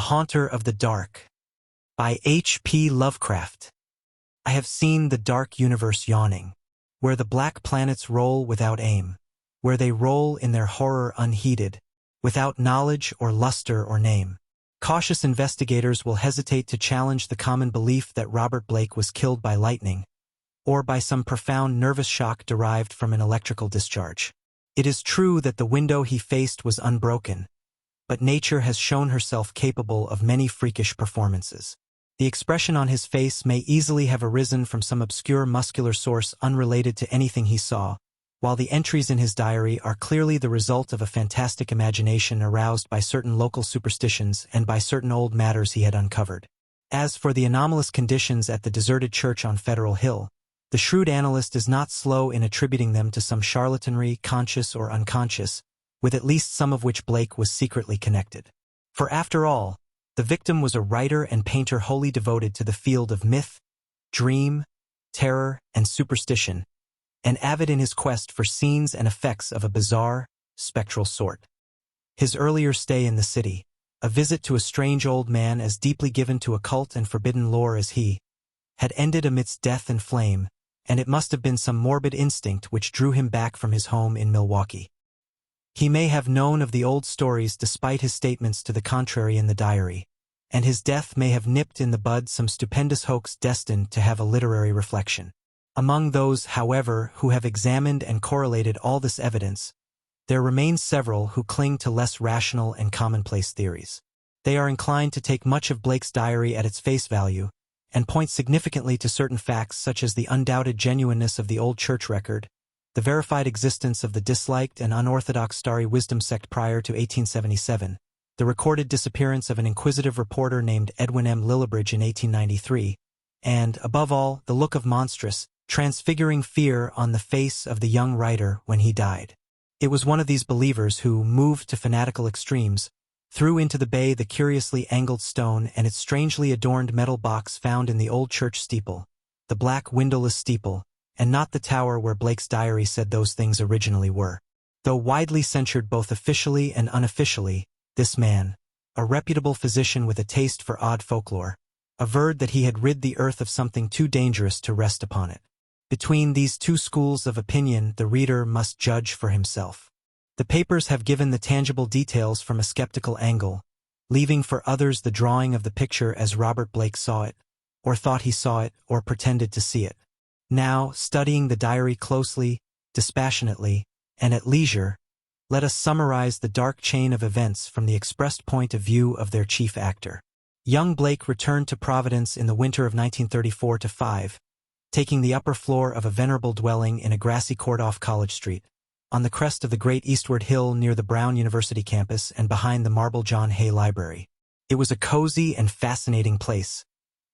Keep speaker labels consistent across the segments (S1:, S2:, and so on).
S1: Haunter of the Dark by H.P. Lovecraft. I have seen the dark universe yawning, where the black planets roll without aim, where they roll in their horror unheeded, without knowledge or luster or name. Cautious investigators will hesitate to challenge the common belief that Robert Blake was killed by lightning, or by some profound nervous shock derived from an electrical discharge. It is true that the window he faced was unbroken, but nature has shown herself capable of many freakish performances. The expression on his face may easily have arisen from some obscure muscular source unrelated to anything he saw, while the entries in his diary are clearly the result of a fantastic imagination aroused by certain local superstitions and by certain old matters he had uncovered. As for the anomalous conditions at the deserted church on Federal Hill, the shrewd analyst is not slow in attributing them to some charlatanry, conscious or unconscious, with at least some of which Blake was secretly connected. For after all, the victim was a writer and painter wholly devoted to the field of myth, dream, terror, and superstition, and avid in his quest for scenes and effects of a bizarre, spectral sort. His earlier stay in the city, a visit to a strange old man as deeply given to occult and forbidden lore as he, had ended amidst death and flame, and it must have been some morbid instinct which drew him back from his home in Milwaukee. He may have known of the old stories despite his statements to the contrary in the diary, and his death may have nipped in the bud some stupendous hoax destined to have a literary reflection. Among those, however, who have examined and correlated all this evidence, there remain several who cling to less rational and commonplace theories. They are inclined to take much of Blake's diary at its face value, and point significantly to certain facts such as the undoubted genuineness of the old church record, the verified existence of the disliked and unorthodox Starry Wisdom sect prior to 1877, the recorded disappearance of an inquisitive reporter named Edwin M. Lillibridge in 1893, and, above all, the look of monstrous, transfiguring fear on the face of the young writer when he died. It was one of these believers who, moved to fanatical extremes, threw into the bay the curiously angled stone and its strangely adorned metal box found in the old church steeple, the black windowless steeple, and not the tower where Blake's diary said those things originally were. Though widely censured both officially and unofficially, this man, a reputable physician with a taste for odd folklore, averred that he had rid the earth of something too dangerous to rest upon it. Between these two schools of opinion the reader must judge for himself. The papers have given the tangible details from a skeptical angle, leaving for others the drawing of the picture as Robert Blake saw it, or thought he saw it, or pretended to see it. Now, studying the diary closely, dispassionately, and at leisure, let us summarize the dark chain of events from the expressed point of view of their chief actor. Young Blake returned to Providence in the winter of 1934-5, taking the upper floor of a venerable dwelling in a grassy court off College Street, on the crest of the great eastward hill near the Brown University campus and behind the marble John Hay Library. It was a cozy and fascinating place,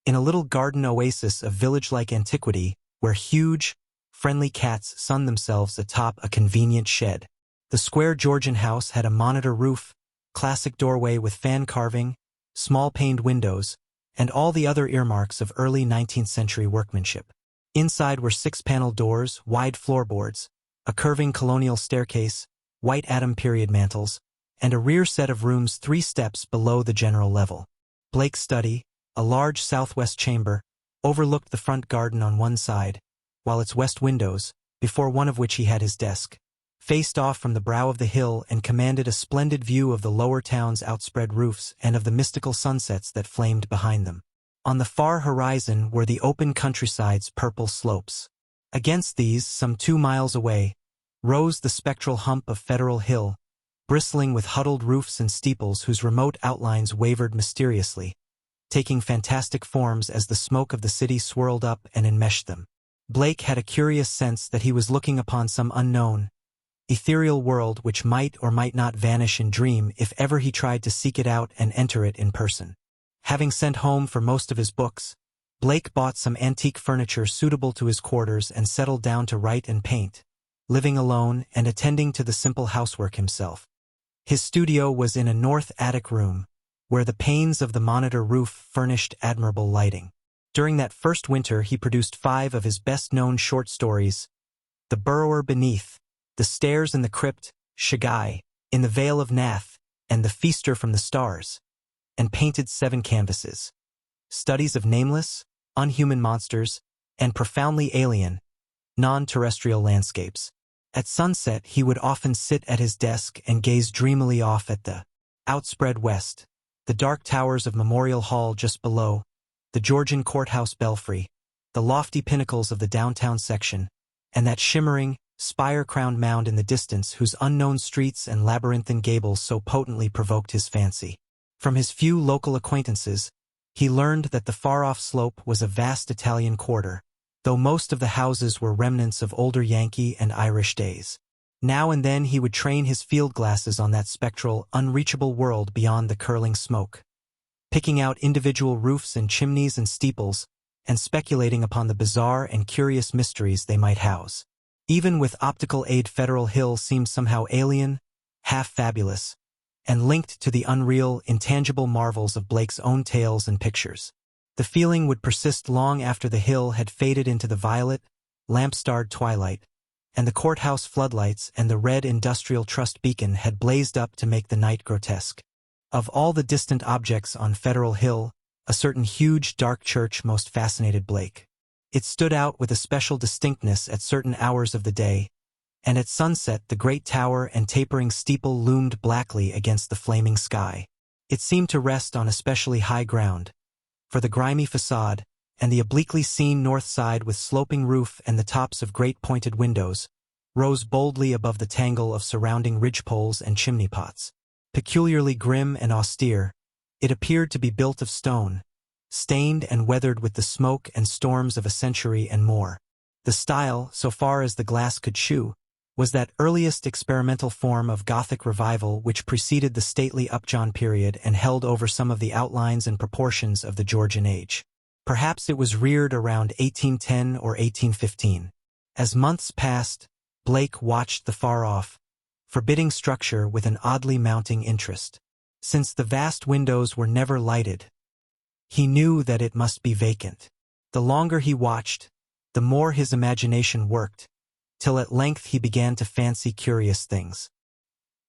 S1: in a little garden oasis of village-like antiquity, where huge, friendly cats sunned themselves atop a convenient shed. The square Georgian house had a monitor roof, classic doorway with fan carving, small-paned windows, and all the other earmarks of early 19th century workmanship. Inside were 6-panel doors, wide floorboards, a curving colonial staircase, white Adam period mantels, and a rear set of rooms 3 steps below the general level. Blake's study, a large southwest chamber, overlooked the front garden on one side, while its west windows, before one of which he had his desk, faced off from the brow of the hill and commanded a splendid view of the lower town's outspread roofs and of the mystical sunsets that flamed behind them. On the far horizon were the open countryside's purple slopes. Against these, some 2 miles away, rose the spectral hump of Federal Hill, bristling with huddled roofs and steeples whose remote outlines wavered mysteriously, taking fantastic forms as the smoke of the city swirled up and enmeshed them. Blake had a curious sense that he was looking upon some unknown, ethereal world which might or might not vanish in dream if ever he tried to seek it out and enter it in person. Having sent home for most of his books, Blake bought some antique furniture suitable to his quarters and settled down to write and paint, living alone and attending to the simple housework himself. His studio was in a north attic room, where the panes of the monitor roof furnished admirable lighting. During that first winter he produced 5 of his best-known short stories: The Burrower Beneath, The Stairs in the Crypt, Shagai, In the Vale of Nath, and The Feaster from the Stars. and painted 7 canvases. Studies of nameless, unhuman monsters, and profoundly alien, non-terrestrial landscapes. At sunset he would often sit at his desk and gaze dreamily off at the outspread west, the dark towers of Memorial Hall just below, the Georgian courthouse belfry, the lofty pinnacles of the downtown section, and that shimmering, spire-crowned mound in the distance whose unknown streets and labyrinthine gables so potently provoked his fancy. From his few local acquaintances, he learned that the far-off slope was a vast Italian quarter, though most of the houses were remnants of older Yankee and Irish days. Now and then he would train his field glasses on that spectral, unreachable world beyond the curling smoke, picking out individual roofs and chimneys and steeples, and speculating upon the bizarre and curious mysteries they might house. Even with optical aid, Federal Hill seemed somehow alien, half-fabulous, and linked to the unreal, intangible marvels of Blake's own tales and pictures. The feeling would persist long after the hill had faded into the violet, lamp-starred twilight, and the courthouse floodlights and the red Industrial Trust beacon had blazed up to make the night grotesque. Of all the distant objects on Federal Hill, a certain huge, dark church most fascinated Blake. It stood out with a special distinctness at certain hours of the day, and at sunset the great tower and tapering steeple loomed blackly against the flaming sky. It seemed to rest on especially high ground, for the grimy facade, and the obliquely seen north side with sloping roof and the tops of great pointed windows, rose boldly above the tangle of surrounding ridgepoles and chimney-pots. Peculiarly grim and austere, it appeared to be built of stone, stained and weathered with the smoke and storms of a century and more. The style, so far as the glass could shew, was that earliest experimental form of Gothic revival which preceded the stately Upjohn period and held over some of the outlines and proportions of the Georgian age. Perhaps it was reared around 1810 or 1815. As months passed, Blake watched the far-off, forbidding structure with an oddly mounting interest. Since the vast windows were never lighted, he knew that it must be vacant. The longer he watched, the more his imagination worked, till at length he began to fancy curious things.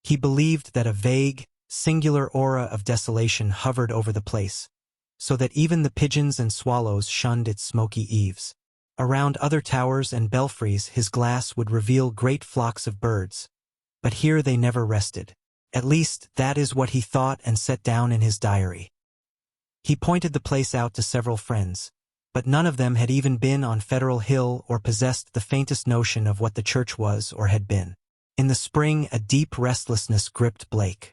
S1: He believed that a vague, singular aura of desolation hovered over the place, so that even the pigeons and swallows shunned its smoky eaves. Around other towers and belfries his glass would reveal great flocks of birds, but here they never rested. At least, that is what he thought and set down in his diary. He pointed the place out to several friends, but none of them had even been on Federal Hill or possessed the faintest notion of what the church was or had been. In the spring, a deep restlessness gripped Blake.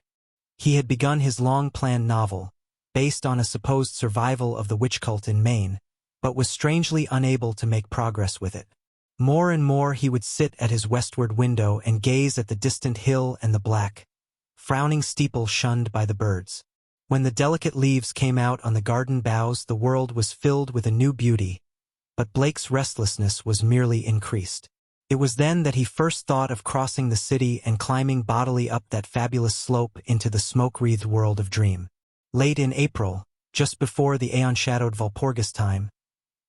S1: He had begun his long-planned novel, based on a supposed survival of the witch cult in Maine, but was strangely unable to make progress with it. More and more he would sit at his westward window and gaze at the distant hill and the black, frowning steeple shunned by the birds. When the delicate leaves came out on the garden boughs, the world was filled with a new beauty, but Blake's restlessness was merely increased. It was then that he first thought of crossing the city and climbing bodily up that fabulous slope into the smoke-wreathed world of dream. Late in April, just before the aeon-shadowed Walpurgis time,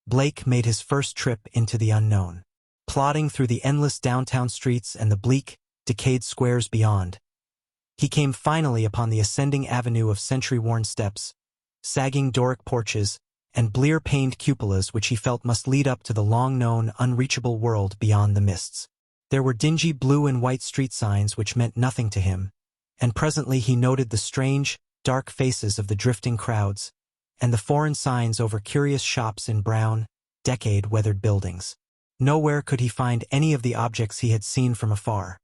S1: Blake made his first trip into the unknown. Plodding through the endless downtown streets and the bleak, decayed squares beyond, he came finally upon the ascending avenue of century-worn steps, sagging Doric porches, and blear-paned cupolas which he felt must lead up to the long-known, unreachable world beyond the mists. There were dingy blue and white street signs which meant nothing to him, and presently he noted the strange, dark faces of the drifting crowds, and the foreign signs over curious shops in brown, decade-weathered buildings. Nowhere could he find any of the objects he had seen from afar,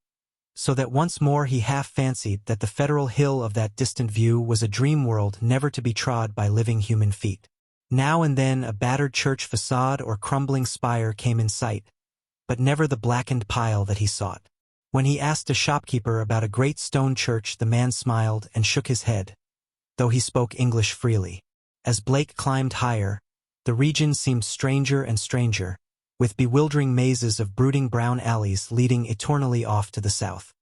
S1: so that once more he half-fancied that the Federal Hill of that distant view was a dream world never to be trod by living human feet. Now and then a battered church facade or crumbling spire came in sight, but never the blackened pile that he sought. When he asked a shopkeeper about a great stone church, the man smiled and shook his head, though he spoke English freely. As Blake climbed higher, the region seemed stranger and stranger, with bewildering mazes of brooding brown alleys leading eternally off to the south.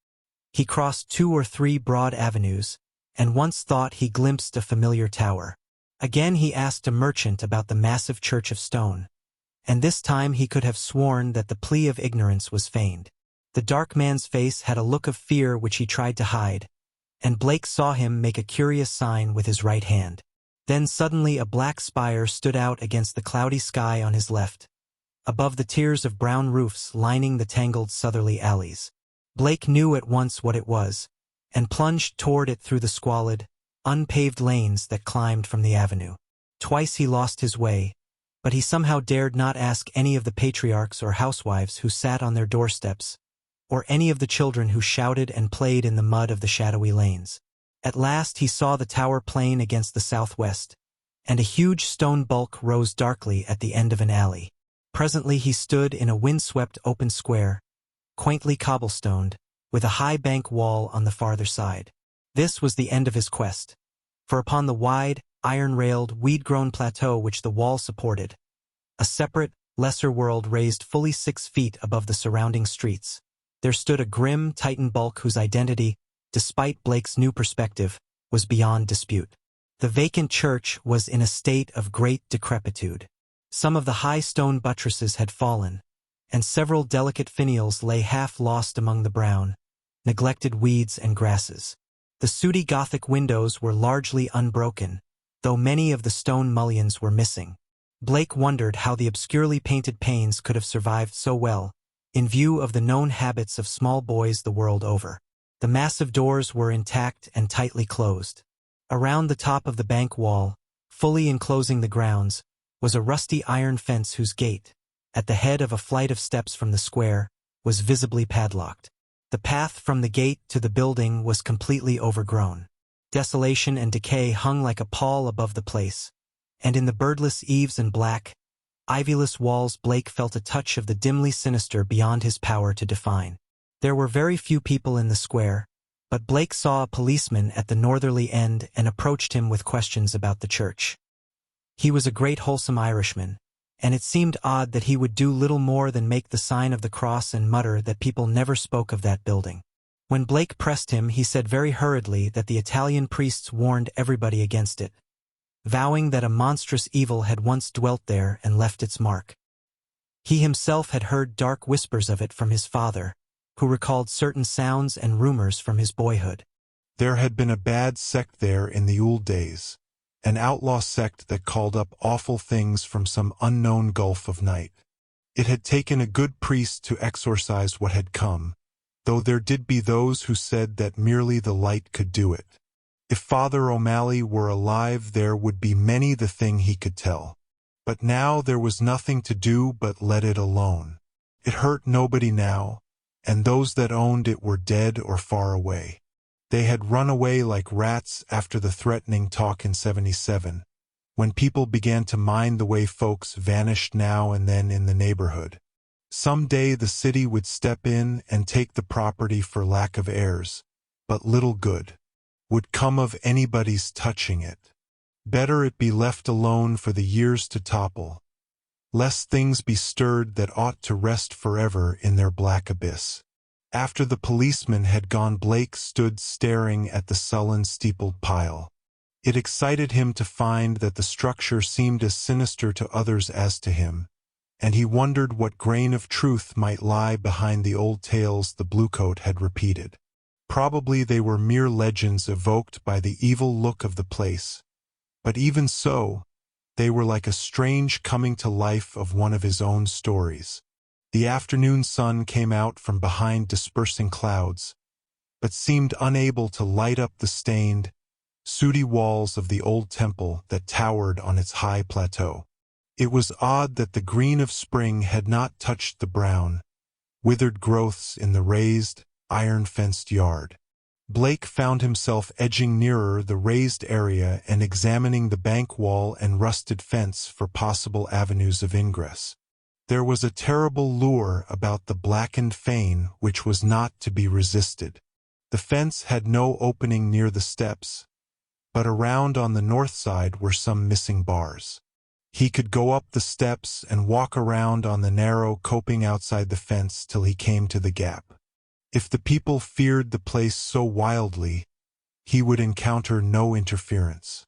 S1: He crossed 2 or 3 broad avenues, and once thought he glimpsed a familiar tower. Again he asked a merchant about the massive church of stone, and this time he could have sworn that the plea of ignorance was feigned. The dark man's face had a look of fear which he tried to hide, and Blake saw him make a curious sign with his right hand. Then suddenly a black spire stood out against the cloudy sky on his left, above the tiers of brown roofs lining the tangled southerly alleys. Blake knew at once what it was, and plunged toward it through the squalid, unpaved lanes that climbed from the avenue. Twice he lost his way, but he somehow dared not ask any of the patriarchs or housewives who sat on their doorsteps, or any of the children who shouted and played in the mud of the shadowy lanes. At last he saw the tower plain against the southwest, and a huge stone bulk rose darkly at the end of an alley. Presently he stood in a windswept open square, quaintly cobblestoned, with a high bank wall on the farther side. This was the end of his quest, for upon the wide, iron-railed, weed-grown plateau which the wall supported, a separate, lesser world raised fully 6 feet above the surrounding streets, there stood a grim Titan bulk whose identity, despite Blake's new perspective, was beyond dispute. The vacant church was in a state of great decrepitude. Some of the high stone buttresses had fallen, and several delicate finials lay half lost among the brown, neglected weeds and grasses. The sooty Gothic windows were largely unbroken, though many of the stone mullions were missing. Blake wondered how the obscurely painted panes could have survived so well, in view of the known habits of small boys the world over. The massive doors were intact and tightly closed. Around the top of the bank wall, fully enclosing the grounds, was a rusty iron fence whose gate, at the head of a flight of steps from the square, was visibly padlocked. The path from the gate to the building was completely overgrown. Desolation and decay hung like a pall above the place, and in the birdless eaves and black, ivyless walls Blake felt a touch of the dimly sinister beyond his power to define. There were very few people in the square, but Blake saw a policeman at the northerly end and approached him with questions about the church. He was a great wholesome Irishman, and it seemed odd that he would do little more than make the sign of the cross and mutter that people never spoke of that building. When Blake pressed him, he said very hurriedly that the Italian priests warned everybody against it, vowing that a monstrous evil had once dwelt there and left its mark. He himself had heard dark whispers of it from his father, who recalled certain sounds and rumors from his boyhood.
S2: There had been a bad sect there in the old days, an outlaw sect that called up awful things from some unknown gulf of night. It had taken a good priest to exorcise what had come, though there did be those who said that merely the light could do it. If Father O'Malley were alive, there would be many the thing he could tell. But now there was nothing to do but let it alone. It hurt nobody now, and those that owned it were dead or far away. They had run away like rats after the threatening talk in '77, when people began to mind the way folks vanished now and then in the neighborhood. Some day the city would step in and take the property for lack of heirs, but little good would come of anybody's touching it. Better it be left alone for the years to topple, lest things be stirred that ought to rest forever in their black abyss. After the policeman had gone, Blake stood staring at the sullen steepled pile. It excited him to find that the structure seemed as sinister to others as to him, and he wondered what grain of truth might lie behind the old tales the bluecoat had repeated. Probably they were mere legends evoked by the evil look of the place, but even so, they were like a strange coming to life of one of his own stories. The afternoon sun came out from behind dispersing clouds, but seemed unable to light up the stained, sooty walls of the old temple that towered on its high plateau. It was odd that the green of spring had not touched the brown, withered growths in the raised, iron-fenced yard. Blake found himself edging nearer the raised area and examining the bank wall and rusted fence for possible avenues of ingress. There was a terrible lure about the blackened fane which was not to be resisted. The fence had no opening near the steps, but around on the north side were some missing bars. He could go up the steps and walk around on the narrow coping outside the fence till he came to the gap. If the people feared the place so wildly, he would encounter no interference.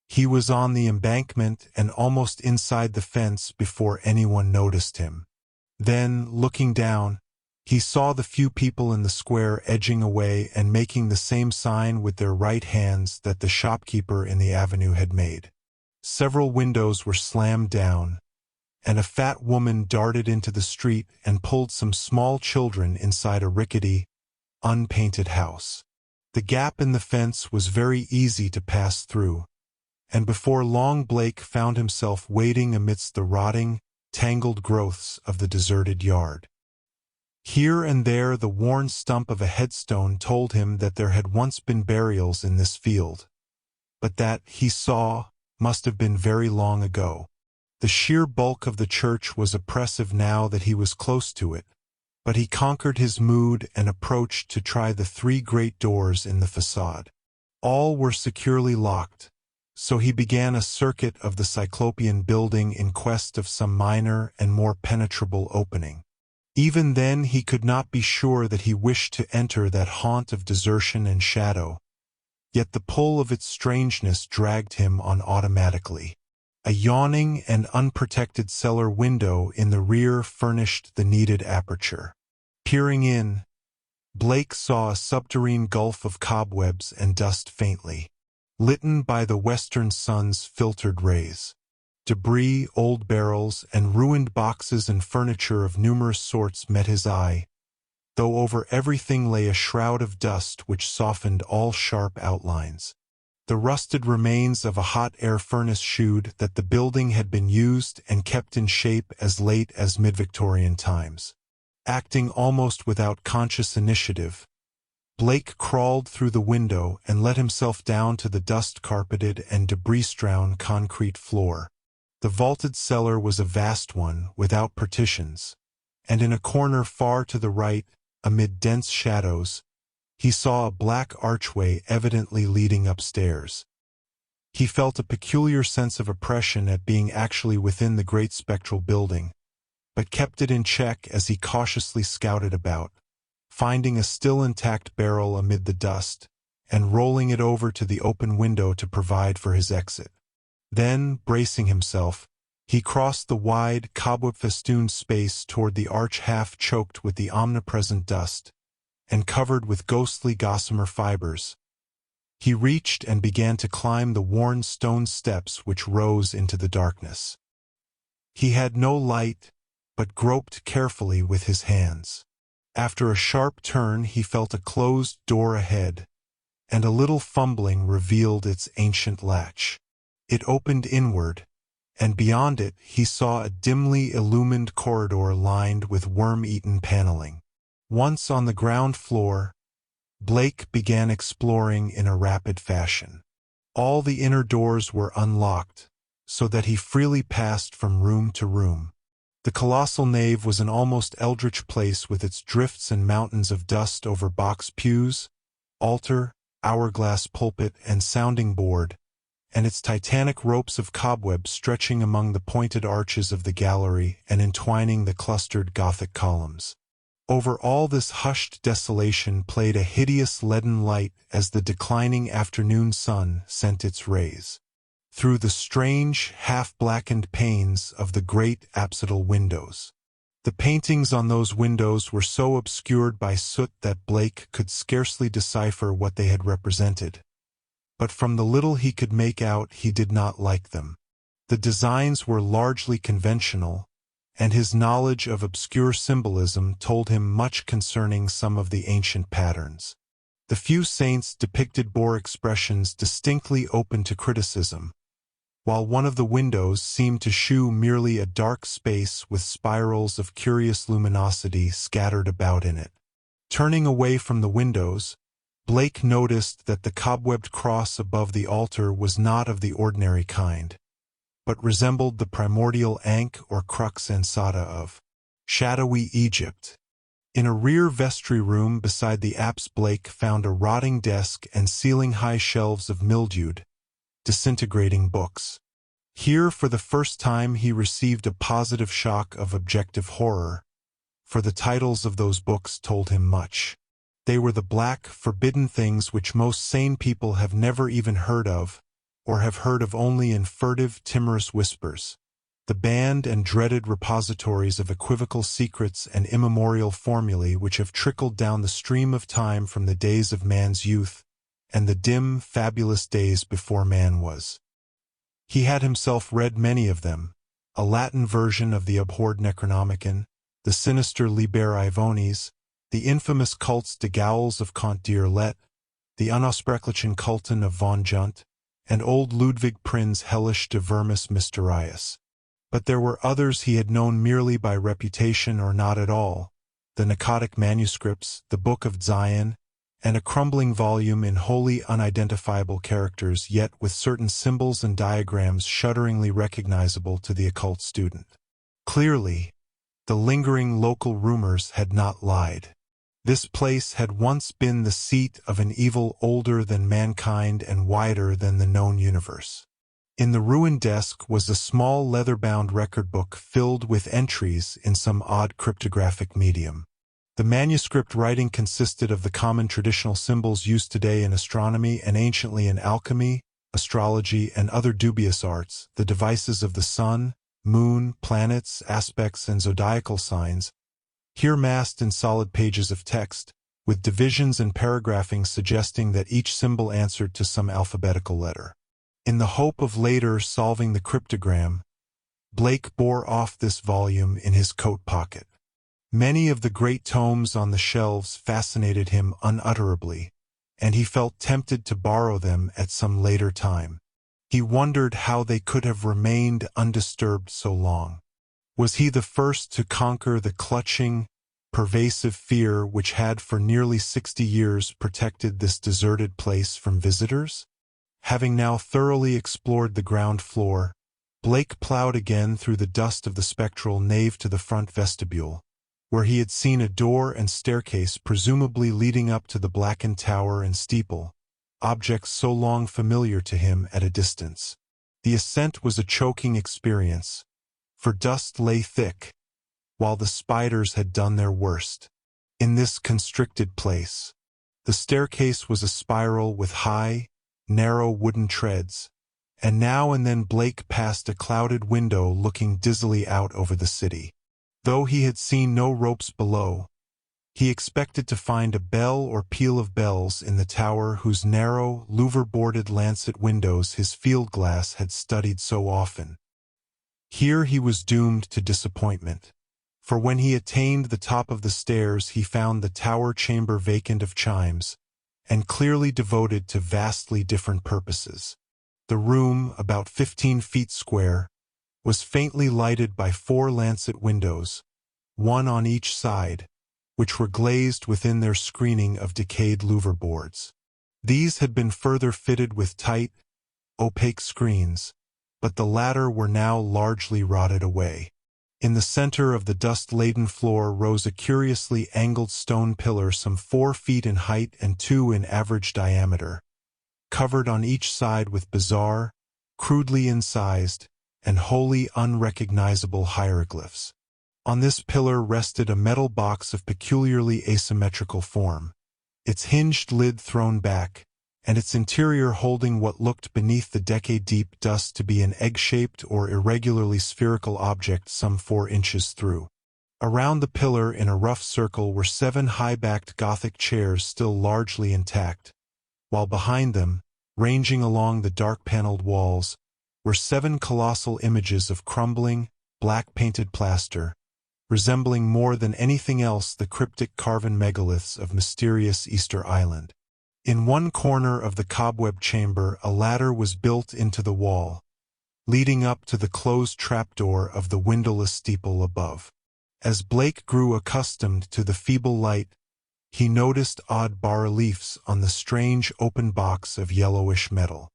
S2: He was on the embankment and almost inside the fence before anyone noticed him. Then, looking down, He saw the few people in the square edging away and making the same sign with their right hands that the shopkeeper in the avenue had made. Several windows were slammed down, and a fat woman darted into the street and pulled some small children inside a rickety, unpainted house. The gap in the fence was very easy to pass through, and before long Blake found himself wading amidst the rotting, tangled growths of the deserted yard. Here and there the worn stump of a headstone told him that there had once been burials in this field, but that, he saw, must have been very long ago. The sheer bulk of the church was oppressive now that he was close to it, but he conquered his mood and approached to try the 3 great doors in the facade. All were securely locked, so he began a circuit of the Cyclopean building in quest of some minor and more penetrable opening. Even then he could not be sure that he wished to enter that haunt of desertion and shadow, yet the pull of its strangeness dragged him on automatically. A yawning and unprotected cellar window in the rear furnished the needed aperture. Peering in, Blake saw a subterranean gulf of cobwebs and dust faintly, litten by the western sun's filtered rays. Debris, old barrels, and ruined boxes and furniture of numerous sorts met his eye, though over everything lay a shroud of dust which softened all sharp outlines. The rusted remains of a hot air furnace shewed that the building had been used and kept in shape as late as mid-Victorian times. Acting almost without conscious initiative, Blake crawled through the window and let himself down to the dust-carpeted and debris-strewn concrete floor. The vaulted cellar was a vast one, without partitions, and in a corner far to the right, amid dense shadows, he saw a black archway evidently leading upstairs. He felt a peculiar sense of oppression at being actually within the great spectral building, but kept it in check as he cautiously scouted about, finding a still intact barrel amid the dust, and rolling it over to the open window to provide for his exit. Then, bracing himself, he crossed the wide, cobweb-festooned space toward the arch half-choked with the omnipresent dust, and covered with ghostly gossamer fibers. He reached and began to climb the worn stone steps which rose into the darkness. He had no light, but groped carefully with his hands. After a sharp turn he felt a closed door ahead, and a little fumbling revealed its ancient latch. It opened inward, and beyond it he saw a dimly illumined corridor lined with worm-eaten paneling. Once on the ground floor, Blake began exploring in a rapid fashion. All the inner doors were unlocked, so that he freely passed from room to room. The colossal nave was an almost eldritch place with its drifts and mountains of dust over box pews, altar, hourglass pulpit, and sounding board, and its titanic ropes of cobwebs stretching among the pointed arches of the gallery and entwining the clustered Gothic columns. Over all this hushed desolation played a hideous leaden light as the declining afternoon sun sent its rays through the strange, half-blackened panes of the great apsidal windows. The paintings on those windows were so obscured by soot that Blake could scarcely decipher what they had represented. But from the little he could make out, he did not like them. The designs were largely conventional, and his knowledge of obscure symbolism told him much concerning some of the ancient patterns. The few saints depicted bore expressions distinctly open to criticism, while one of the windows seemed to shew merely a dark space with spirals of curious luminosity scattered about in it. Turning away from the windows, Blake noticed that the cobwebbed cross above the altar was not of the ordinary kind, but resembled the primordial ankh or crux ansata of shadowy Egypt. In a rear vestry room beside the apse Blake found a rotting desk and ceiling-high shelves of mildewed, disintegrating books. Here for the first time he received a positive shock of objective horror, for the titles of those books told him much. They were the black, forbidden things which most sane people have never even heard of, or have heard of only in furtive, timorous whispers. the banned and dreaded repositories of equivocal secrets and immemorial formulae which have trickled down the stream of time from the days of man's youth and the dim, fabulous days before man was. He had himself read many of them, a Latin version of the abhorred Necronomicon, the sinister Liber Ivonis, the infamous cults de Gaules of Comte d'Irlet, the unaussprechlichen Kulten of von Junt, and old Ludwig Prinz hellish de Vermis Mysterious. But there were others he had known merely by reputation or not at all, the Nicotic manuscripts, the Book of Zion, and a crumbling volume in wholly unidentifiable characters yet with certain symbols and diagrams shudderingly recognizable to the occult student. Clearly, the lingering local rumors had not lied. This place had once been the seat of an evil older than mankind and wider than the known universe. In the ruined desk was a small leather-bound record book filled with entries in some odd cryptographic medium. The manuscript writing consisted of the common traditional symbols used today in astronomy and anciently in alchemy, astrology, and other dubious arts, the devices of the sun, moon, planets, aspects, and zodiacal signs, here massed in solid pages of text, with divisions and paragraphing suggesting that each symbol answered to some alphabetical letter. In the hope of later solving the cryptogram, Blake bore off this volume in his coat pocket. Many of the great tomes on the shelves fascinated him unutterably, and he felt tempted to borrow them at some later time. He wondered how they could have remained undisturbed so long. Was he the first to conquer the clutching, pervasive fear which had for nearly 60 years protected this deserted place from visitors? Having now thoroughly explored the ground floor, Blake plowed again through the dust of the spectral nave to the front vestibule, where he had seen a door and staircase presumably leading up to the blackened tower and steeple, objects so long familiar to him at a distance. The ascent was a choking experience, for dust lay thick, while the spiders had done their worst. In this constricted place, the staircase was a spiral with high, narrow wooden treads, and now and then Blake passed a clouded window looking dizzily out over the city. Though he had seen no ropes below, he expected to find a bell or peal of bells in the tower whose narrow, louver-boarded lancet windows his field glass had studied so often. Here he was doomed to disappointment, for when he attained the top of the stairs he found the tower chamber vacant of chimes, and clearly devoted to vastly different purposes. The room, about 15 feet square, was faintly lighted by 4 lancet windows, one on each side, which were glazed within their screening of decayed louver boards. These had been further fitted with tight, opaque screens, but the latter were now largely rotted away. In the center of the dust-laden floor rose a curiously angled stone pillar some 4 feet in height and 2 in average diameter, covered on each side with bizarre, crudely incised, and wholly unrecognizable hieroglyphs. On this pillar rested a metal box of peculiarly asymmetrical form, its hinged lid thrown back, and its interior holding what looked beneath the decade-deep dust to be an egg-shaped or irregularly spherical object some 4 inches through. Around the pillar in a rough circle were 7 high-backed Gothic chairs still largely intact, while behind them, ranging along the dark-paneled walls, were 7 colossal images of crumbling, black-painted plaster, resembling more than anything else the cryptic carven megaliths of mysterious Easter Island. In one corner of the cobweb chamber a ladder was built into the wall, leading up to the closed trapdoor of the windowless steeple above. As Blake grew accustomed to the feeble light, he noticed odd bas-reliefs on the strange open box of yellowish metal.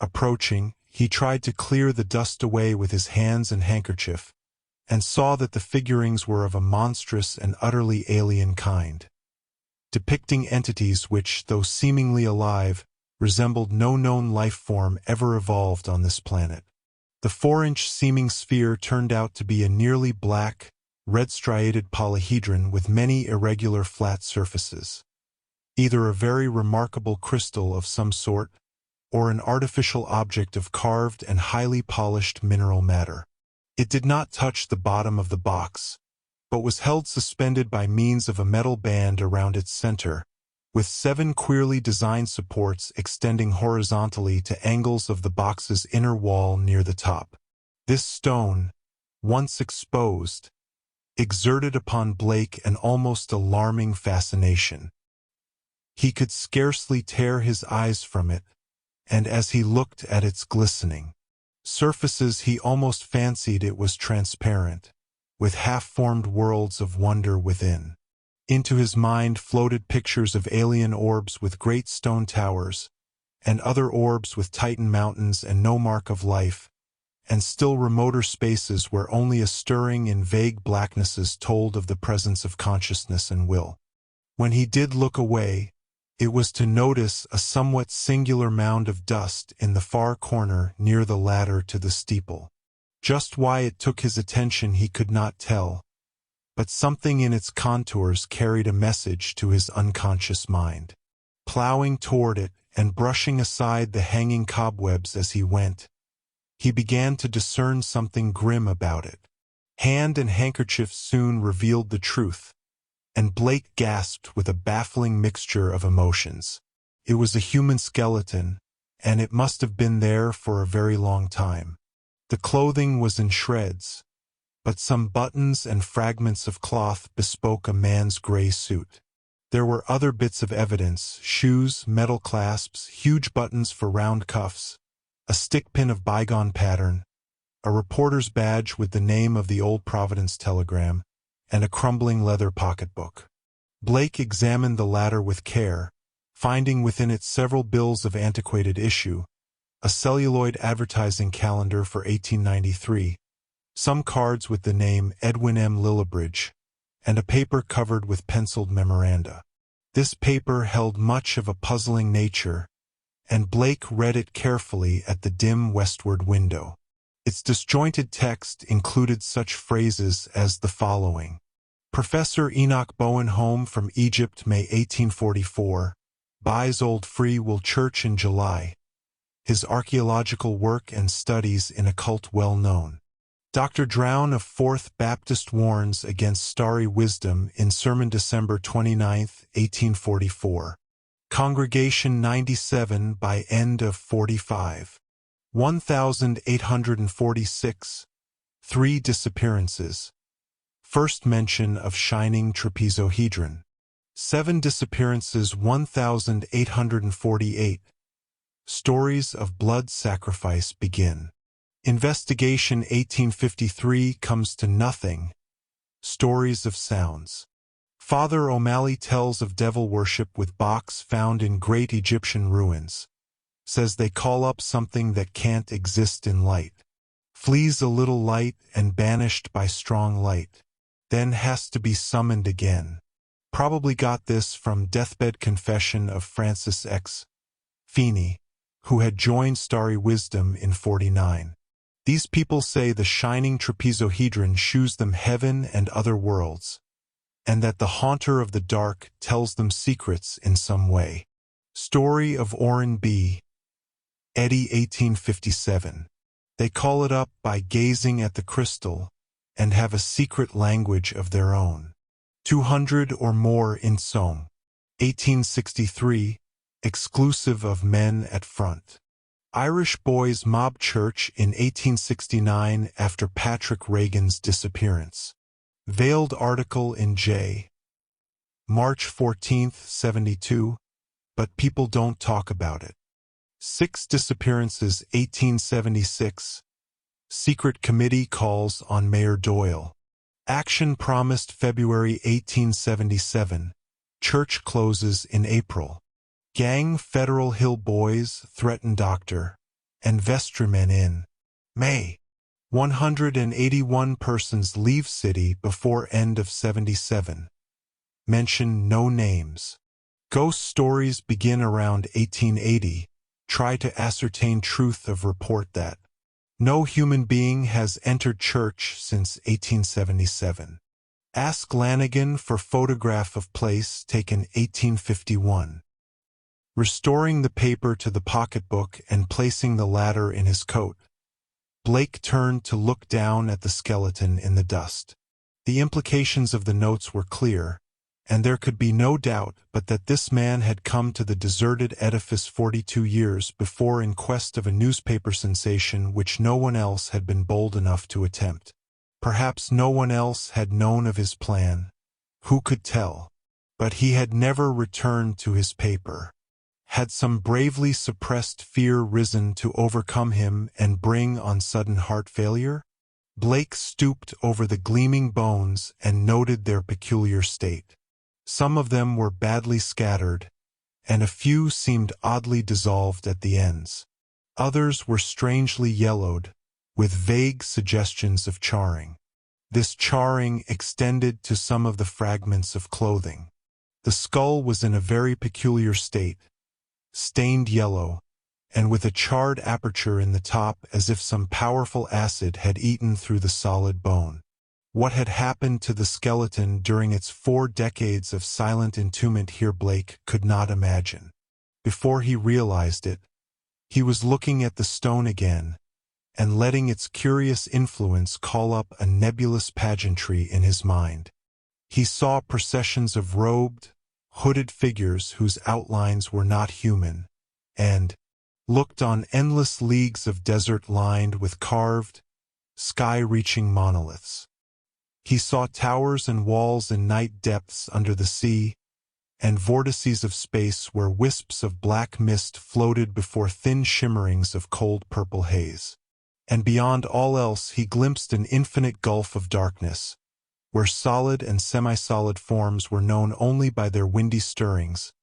S2: Approaching, he tried to clear the dust away with his hands and handkerchief, and saw that the figurings were of a monstrous and utterly alien kind, depicting entities which, though seemingly alive, resembled no known life form ever evolved on this planet. The 4-inch seeming sphere turned out to be a nearly black, red-striated polyhedron with many irregular flat surfaces, either a very remarkable crystal of some sort, or an artificial object of carved and highly polished mineral matter. It did not touch the bottom of the box, but was held suspended by means of a metal band around its center, with 7 queerly designed supports extending horizontally to angles of the box's inner wall near the top. This stone, once exposed, exerted upon Blake an almost alarming fascination. He could scarcely tear his eyes from it, and as he looked at its glistening surfaces he almost fancied it was transparent, with half-formed worlds of wonder within. Into his mind floated pictures of alien orbs with great stone towers, and other orbs with Titan mountains and no mark of life, and still remoter spaces where only a stirring in vague blacknesses told of the presence of consciousness and will. When he did look away, it was to notice a somewhat singular mound of dust in the far corner near the ladder to the steeple. Just why it took his attention he could not tell, but something in its contours carried a message to his unconscious mind. Plowing toward it and brushing aside the hanging cobwebs as he went, he began to discern something grim about it. Hand and handkerchief soon revealed the truth, and Blake gasped with a baffling mixture of emotions. It was a human skeleton, and it must have been there for a very long time. The clothing was in shreds, but some buttons and fragments of cloth bespoke a man's gray suit. There were other bits of evidence: shoes, metal clasps, huge buttons for round cuffs, a stickpin of bygone pattern, a reporter's badge with the name of the old Providence Telegram, and a crumbling leather pocketbook. Blake examined the latter with care, finding within it several bills of antiquated issue, a celluloid advertising calendar for 1893, some cards with the name Edwin M. Lillibridge, and a paper covered with penciled memoranda. This paper held much of a puzzling nature, and Blake read it carefully at the dim westward window. Its disjointed text included such phrases as the following: Professor Enoch Bowen home from Egypt, May 1844, buys Old Free Will Church in July. His archaeological work and studies in occult well known. Dr. Drown of Fourth Baptist warns against starry wisdom in sermon December 29, 1844. Congregation 97 by end of 45. 1846. 3 disappearances. First mention of shining trapezohedron. 7 disappearances. 1848. Stories of blood sacrifice begin. Investigation 1853 comes to nothing. Stories of sounds. Father O'Malley tells of devil worship with box found in great Egyptian ruins. Says they call up something that can't exist in light. Flees a little light and banished by strong light. Then has to be summoned again. Probably got this from Deathbed Confession of Francis X. Feeney, who had joined Starry Wisdom in 49. These people say the shining trapezohedron shews them heaven and other worlds, and that the haunter of the dark tells them secrets in some way. Story of Orrin B. Eddy 1857. They call it up by gazing at the crystal, and have a secret language of their own. 200 or more in Somme. 1863, exclusive of men at front. Irish boys mob church in 1869 after Patrick Reagan's disappearance. Veiled article in J. March 14, 72, but people don't talk about it. 6 disappearances 1876. Secret committee calls on Mayor Doyle. Action promised February 1877. Church closes in April. Gang Federal Hill boys threaten doctor and vestrymen in May. 181 persons leave city before end of 77. Mention no names. Ghost stories begin around 1880. Try to ascertain truth of report that no human being has entered church since 1877. Ask Lanigan for photograph of place taken 1851. Restoring the paper to the pocketbook and placing the latter in his coat. Blake turned to look down at the skeleton in the dust. The implications of the notes were clear, and there could be no doubt but that this man had come to the deserted edifice 42 years before in quest of a newspaper sensation which no one else had been bold enough to attempt. Perhaps no one else had known of his plan. Who could tell? But he had never returned to his paper. Had some bravely suppressed fear risen to overcome him and bring on sudden heart failure? Blake stooped over the gleaming bones and noted their peculiar state. Some of them were badly scattered, and a few seemed oddly dissolved at the ends. Others were strangely yellowed, with vague suggestions of charring. This charring extended to some of the fragments of clothing. The skull was in a very peculiar state, stained yellow, and with a charred aperture in the top as if some powerful acid had eaten through the solid bone. What had happened to the skeleton during its 4 decades of silent entombment here Blake could not imagine. Before he realized it, he was looking at the stone again, and letting its curious influence call up a nebulous pageantry in his mind. He saw processions of robed, hooded figures whose outlines were not human, and looked on endless leagues of desert lined with carved, sky-reaching monoliths. He saw towers and walls in night depths under the sea, and vortices of space where wisps of black mist floated before thin shimmerings of cold purple haze. And beyond all else he glimpsed an infinite gulf of darkness, where solid and semi-solid forms were known only by their windy stirrings,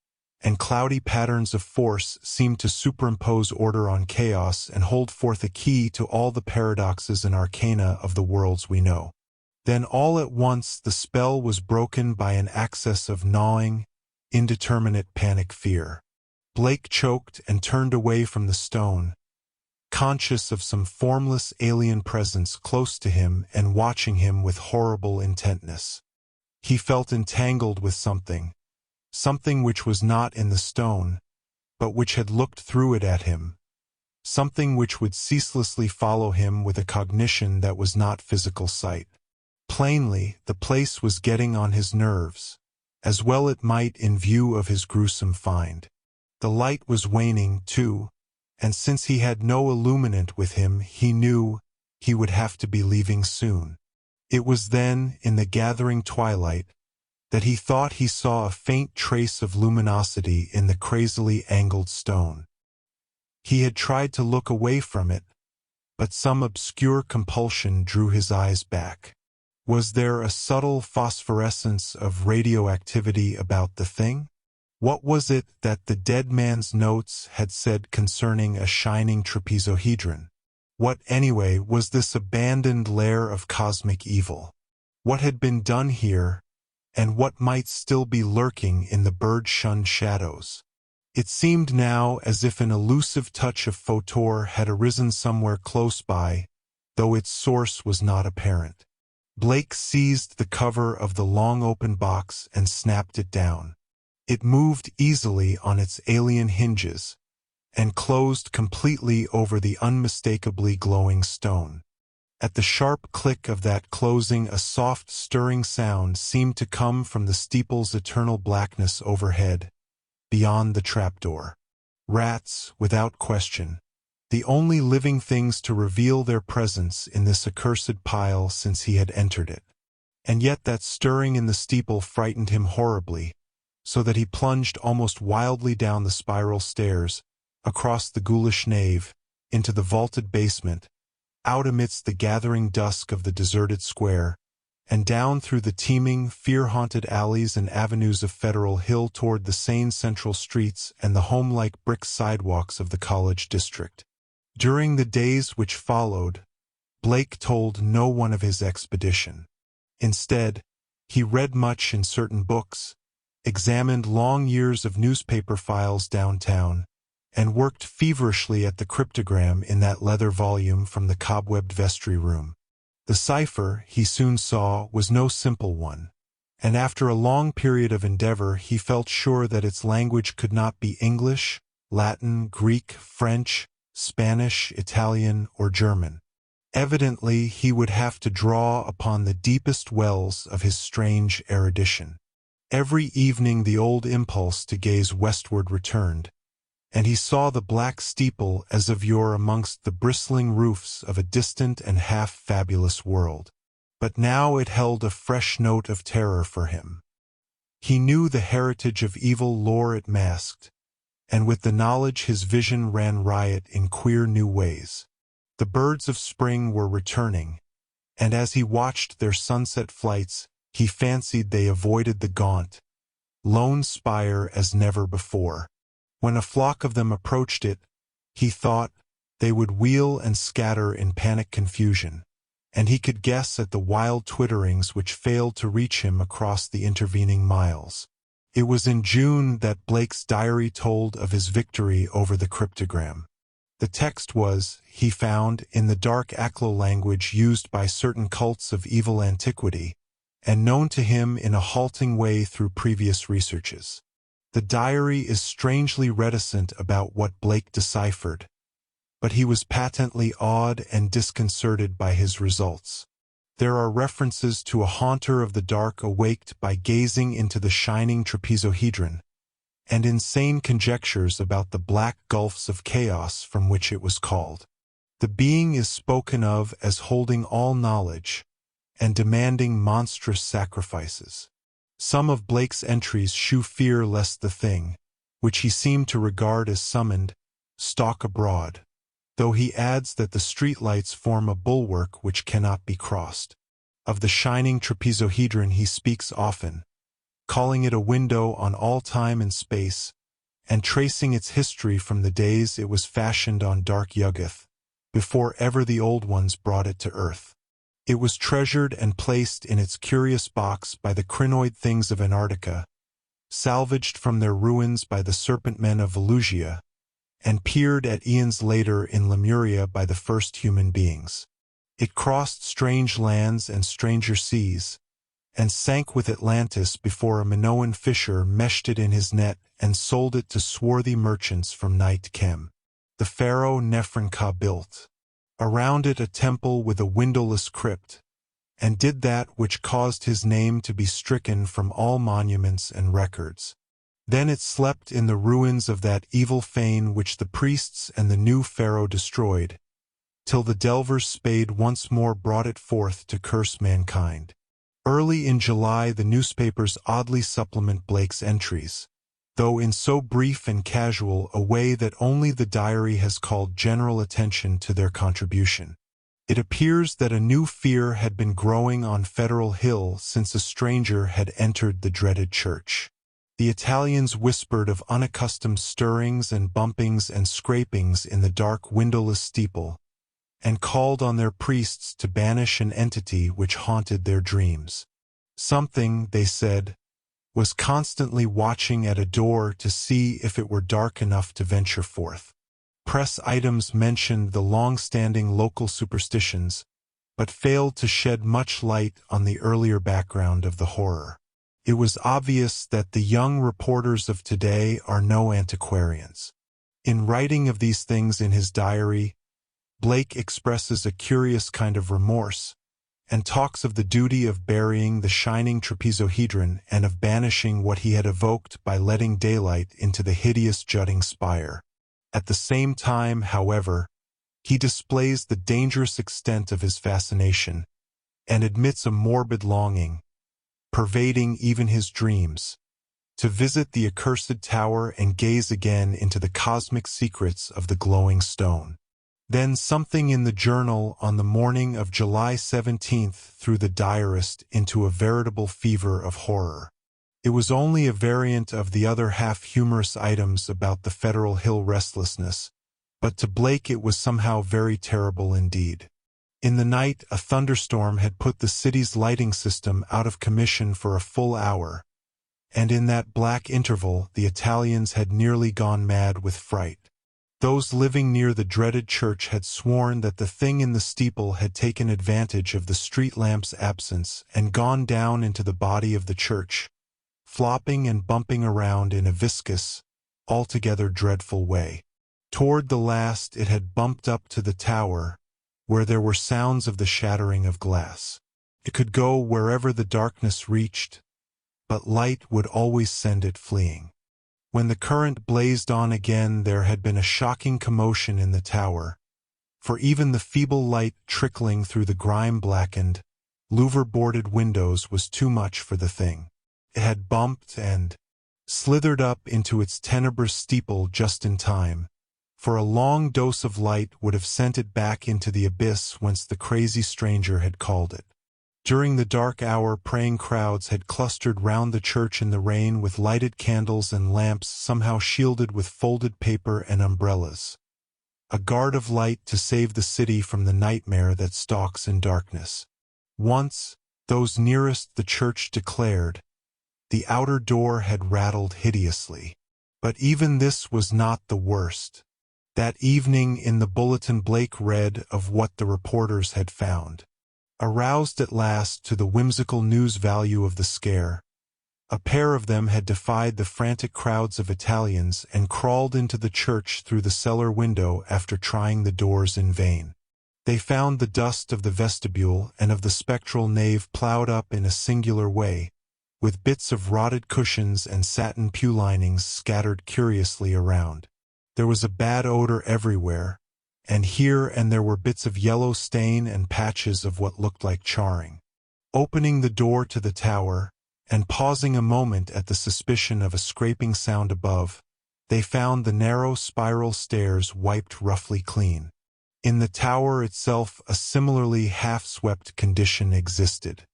S2: and cloudy patterns of force seemed to superimpose order on chaos and hold forth a key to all the paradoxes and arcana of the worlds we know. Then all at once the spell was broken by an access of gnawing, indeterminate panic fear. Blake choked and turned away from the stone, conscious of some formless alien presence close to him and watching him with horrible intentness. He felt entangled with something which was not in the stone, but which had looked through it at him, something which would ceaselessly follow him with a cognition that was not physical sight. Plainly, the place was getting on his nerves, as well it might in view of his gruesome find. The light was waning, too, and since he had no illuminant with him, he knew he would have to be leaving soon. It was then, in the gathering twilight, that he thought he saw a faint trace of luminosity in the crazily angled stone. He had tried to look away from it, but some obscure compulsion drew his eyes back. Was there a subtle phosphorescence of radioactivity about the thing? What was it that the dead man's notes had said concerning a shining trapezohedron? What, anyway, was this abandoned lair of cosmic evil? What had been done here, and what might still be lurking in the bird-shunned shadows? It seemed now as if an elusive touch of photor had arisen somewhere close by, though its source was not apparent. Blake seized the cover of the long open box and snapped it down. It moved easily on its alien hinges, and closed completely over the unmistakably glowing stone. At the sharp click of that closing, a soft stirring sound seemed to come from the steeple's eternal blackness overhead, beyond the trapdoor. Rats, without question, the only living things to reveal their presence in this accursed pile since he had entered it. And yet that stirring in the steeple frightened him horribly, so that he plunged almost wildly down the spiral stairs, across the ghoulish nave, into the vaulted basement, out amidst the gathering dusk of the deserted square, and down through the teeming, fear-haunted alleys and avenues of Federal Hill toward the sane central streets and the home-like brick sidewalks of the college district. During the days which followed, Blake told no one of his expedition. Instead, he read much in certain books, examined long years of newspaper files downtown, and worked feverishly at the cryptogram in that leather volume from the cobwebbed vestry room. The cipher, he soon saw, was no simple one, and after a long period of endeavor he felt sure that its language could not be English, Latin, Greek, French, Spanish, Italian, or German. Evidently, he would have to draw upon the deepest wells of his strange erudition. Every evening the old impulse to gaze westward returned, and he saw the black steeple as of yore amongst the bristling roofs of a distant and half-fabulous world. But now it held a fresh note of terror for him. He knew the heritage of evil lore it masked, and with the knowledge his vision ran riot in queer new ways. The birds of spring were returning, and as he watched their sunset flights, he fancied they avoided the gaunt, lone spire as never before. When a flock of them approached it, he thought they would wheel and scatter in panic confusion, and he could guess at the wild twitterings which failed to reach him across the intervening miles. It was in June that Blake's diary told of his victory over the cryptogram. The text was, he found, in the dark Aklo language used by certain cults of evil antiquity, and known to him in a halting way through previous researches. The diary is strangely reticent about what Blake deciphered, but he was patently awed and disconcerted by his results. There are references to a haunter of the dark awaked by gazing into the shining trapezohedron, and insane conjectures about the black gulfs of chaos from which it was called. The being is spoken of as holding all knowledge and demanding monstrous sacrifices. Some of Blake's entries shew fear lest the thing, which he seemed to regard as summoned, stalk abroad, though he adds that the streetlights form a bulwark which cannot be crossed. Of the shining trapezohedron he speaks often, calling it a window on all time and space, and tracing its history from the days it was fashioned on dark Yuggoth, before ever the old ones brought it to earth. It was treasured and placed in its curious box by the crinoid things of Antarctica, salvaged from their ruins by the serpent men of Volusia, and peered at eons later in Lemuria by the first human beings. It crossed strange lands and stranger seas, and sank with Atlantis before a Minoan fisher meshed it in his net and sold it to swarthy merchants from Neit Kem. The pharaoh Neferenka built around it a temple with a windowless crypt, and did that which caused his name to be stricken from all monuments and records. Then it slept in the ruins of that evil fane which the priests and the new pharaoh destroyed, till the delver's spade once more brought it forth to curse mankind. Early in July the newspapers oddly supplement Blake's entries, though in so brief and casual a way that only the diary has called general attention to their contribution. It appears that a new fear had been growing on Federal Hill since a stranger had entered the dreaded church. The Italians whispered of unaccustomed stirrings and bumpings and scrapings in the dark windowless steeple, and called on their priests to banish an entity which haunted their dreams. Something, they said, was constantly watching at a door to see if it were dark enough to venture forth. Press items mentioned the long-standing local superstitions, but failed to shed much light on the earlier background of the horror. It was obvious that the young reporters of today are no antiquarians. In writing of these things in his diary, Blake expresses a curious kind of remorse, and talks of the duty of burying the shining trapezohedron and of banishing what he had evoked by letting daylight into the hideous jutting spire. At the same time, however, he displays the dangerous extent of his fascination, and admits a morbid longing, pervading even his dreams, to visit the accursed tower and gaze again into the cosmic secrets of the glowing stone. Then something in the journal on the morning of July 17th threw the diarist into a veritable fever of horror. It was only a variant of the other half-humorous items about the Federal Hill restlessness, but to Blake it was somehow very terrible indeed. In the night, a thunderstorm had put the city's lighting system out of commission for a full hour, and in that black interval the Italians had nearly gone mad with fright. Those living near the dreaded church had sworn that the thing in the steeple had taken advantage of the street lamp's absence and gone down into the body of the church, flopping and bumping around in a viscous, altogether dreadful way. Toward the last it had bumped up to the tower, where there were sounds of the shattering of glass. It could go wherever the darkness reached, but light would always send it fleeing. When the current blazed on again, there had been a shocking commotion in the tower, for even the feeble light trickling through the grime-blackened, louver-boarded windows was too much for the thing. It had bumped and slithered up into its tenebrous steeple just in time, for a long dose of light would have sent it back into the abyss whence the crazy stranger had called it. During the dark hour, praying crowds had clustered round the church in the rain with lighted candles and lamps somehow shielded with folded paper and umbrellas. A guard of light to save the city from the nightmare that stalks in darkness. Once, those nearest the church declared, the outer door had rattled hideously. But even this was not the worst. That evening in the bulletin Blake read of what the reporters had found. Aroused at last to the whimsical news value of the scare, a pair of them had defied the frantic crowds of Italians and crawled into the church through the cellar window after trying the doors in vain. They found the dust of the vestibule and of the spectral nave plowed up in a singular way, with bits of rotted cushions and satin pew linings scattered curiously around. There was a bad odor everywhere, and here and there were bits of yellow stain and patches of what looked like charring. Opening the door to the tower, and pausing a moment at the suspicion of a scraping sound above, they found the narrow spiral stairs wiped roughly clean. In the tower itself a similarly half-swept condition existed.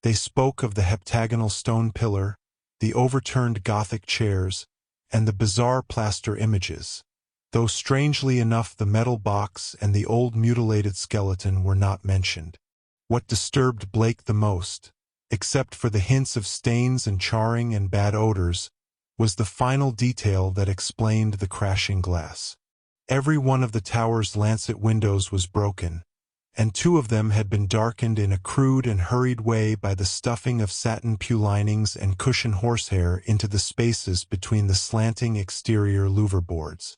S2: They spoke of the heptagonal stone pillar, the overturned Gothic chairs, and the bizarre plaster images, though strangely enough the metal box and the old mutilated skeleton were not mentioned. What disturbed Blake the most, except for the hints of stains and charring and bad odors, was the final detail that explained the crashing glass. Every one of the tower's lancet windows was broken, and two of them had been darkened in a crude and hurried way by the stuffing of satin pew linings and cushion horsehair into the spaces between the slanting exterior louver boards.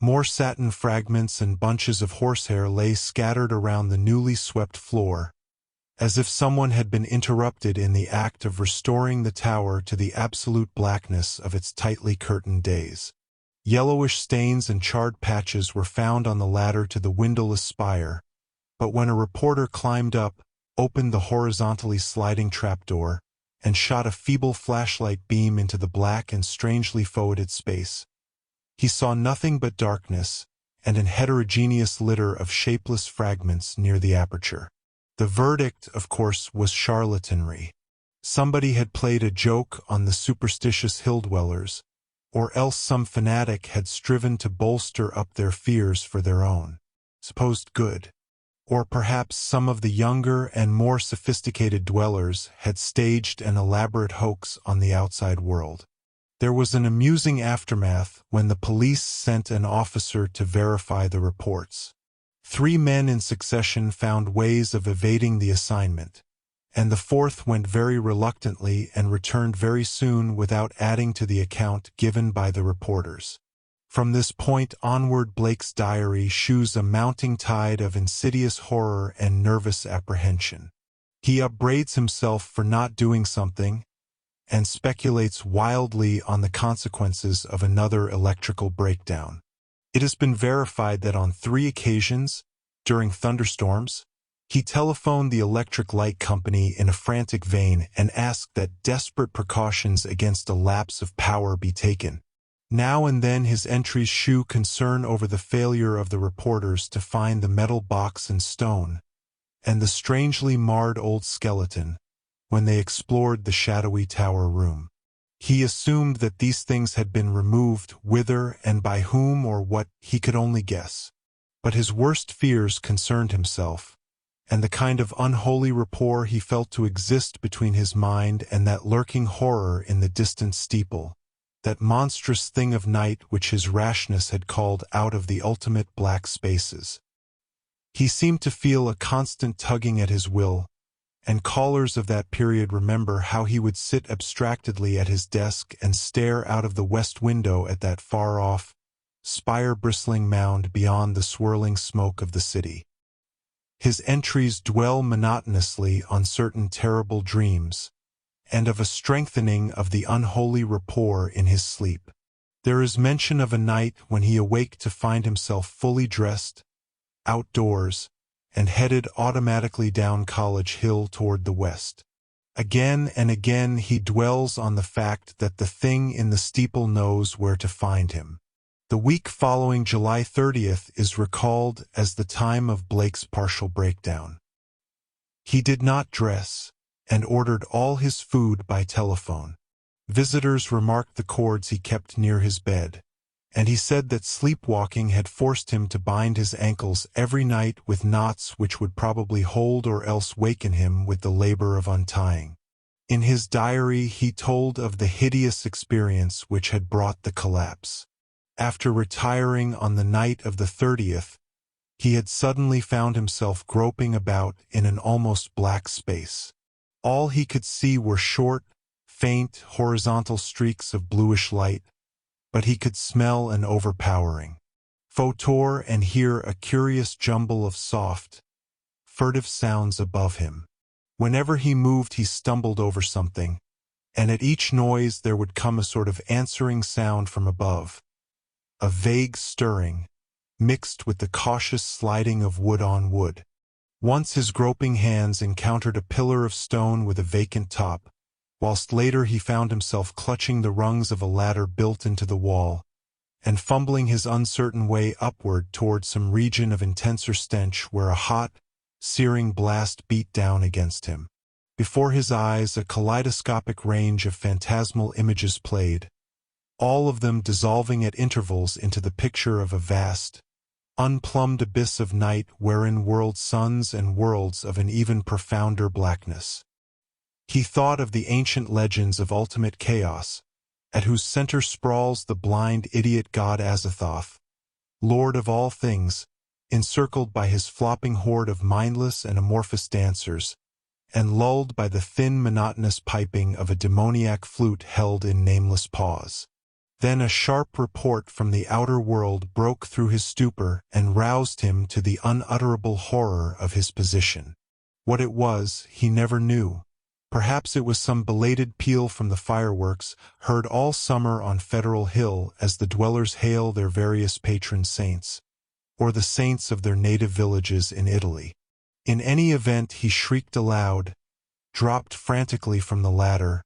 S2: More satin fragments and bunches of horsehair lay scattered around the newly swept floor, as if someone had been interrupted in the act of restoring the tower to the absolute blackness of its tightly curtained days. Yellowish stains and charred patches were found on the ladder to the windowless spire, but when a reporter climbed up, opened the horizontally sliding trapdoor, and shot a feeble flashlight beam into the black and strangely foetid space, he saw nothing but darkness and an heterogeneous litter of shapeless fragments near the aperture. The verdict, of course, was charlatanry. Somebody had played a joke on the superstitious hill-dwellers, or else some fanatic had striven to bolster up their fears for their own supposed good. Or perhaps some of the younger and more sophisticated dwellers had staged an elaborate hoax on the outside world. There was an amusing aftermath when the police sent an officer to verify the reports. 3 men in succession found ways of evading the assignment, and the 4th went very reluctantly and returned very soon without adding to the account given by the reporters. From this point onward, Blake's diary shews a mounting tide of insidious horror and nervous apprehension. He upbraids himself for not doing something, and speculates wildly on the consequences of another electrical breakdown. It has been verified that on 3 occasions, during thunderstorms, he telephoned the electric light company in a frantic vein and asked that desperate precautions against a lapse of power be taken. Now and then his entries shew concern over the failure of the reporters to find the metal box and stone, and the strangely marred old skeleton, when they explored the shadowy tower room. He assumed that these things had been removed, whither and by whom or what he could only guess. But his worst fears concerned himself, and the kind of unholy rapport he felt to exist between his mind and that lurking horror in the distant steeple, that monstrous thing of night which his rashness had called out of the ultimate black spaces. He seemed to feel a constant tugging at his will, and callers of that period remember how he would sit abstractedly at his desk and stare out of the west window at that far-off, spire-bristling mound beyond the swirling smoke of the city. His entries dwell monotonously on certain terrible dreams, and of a strengthening of the unholy rapport in his sleep. There is mention of a night when he awaked to find himself fully dressed, outdoors, and headed automatically down College Hill toward the west. Again and again he dwells on the fact that the thing in the steeple knows where to find him. The week following July 30th is recalled as the time of Blake's partial breakdown. He did not dress, and ordered all his food by telephone. Visitors remarked the cords he kept near his bed, and he said that sleepwalking had forced him to bind his ankles every night with knots which would probably hold or else waken him with the labor of untying. In his diary he told of the hideous experience which had brought the collapse. After retiring on the night of the 30th, he had suddenly found himself groping about in an almost black space. All he could see were short, faint, horizontal streaks of bluish light, but he could smell an overpowering photor and hear a curious jumble of soft, furtive sounds above him. Whenever he moved he stumbled over something, and at each noise there would come a sort of answering sound from above, a vague stirring, mixed with the cautious sliding of wood on wood. Once his groping hands encountered a pillar of stone with a vacant top, whilst later he found himself clutching the rungs of a ladder built into the wall, and fumbling his uncertain way upward toward some region of intenser stench where a hot, searing blast beat down against him. Before his eyes a kaleidoscopic range of phantasmal images played, all of them dissolving at intervals into the picture of a vast, unplumbed abyss of night wherein whirled suns and worlds of an even profounder blackness. He thought of the ancient legends of ultimate chaos, at whose center sprawls the blind idiot god Azathoth, lord of all things, encircled by his flopping horde of mindless and amorphous dancers, and lulled by the thin monotonous piping of a demoniac flute held in nameless paws. Then a sharp report from the outer world broke through his stupor and roused him to the unutterable horror of his position. What it was, he never knew. Perhaps it was some belated peal from the fireworks, heard all summer on Federal Hill as the dwellers hail their various patron saints, or the saints of their native villages in Italy. In any event, he shrieked aloud, dropped frantically from the ladder,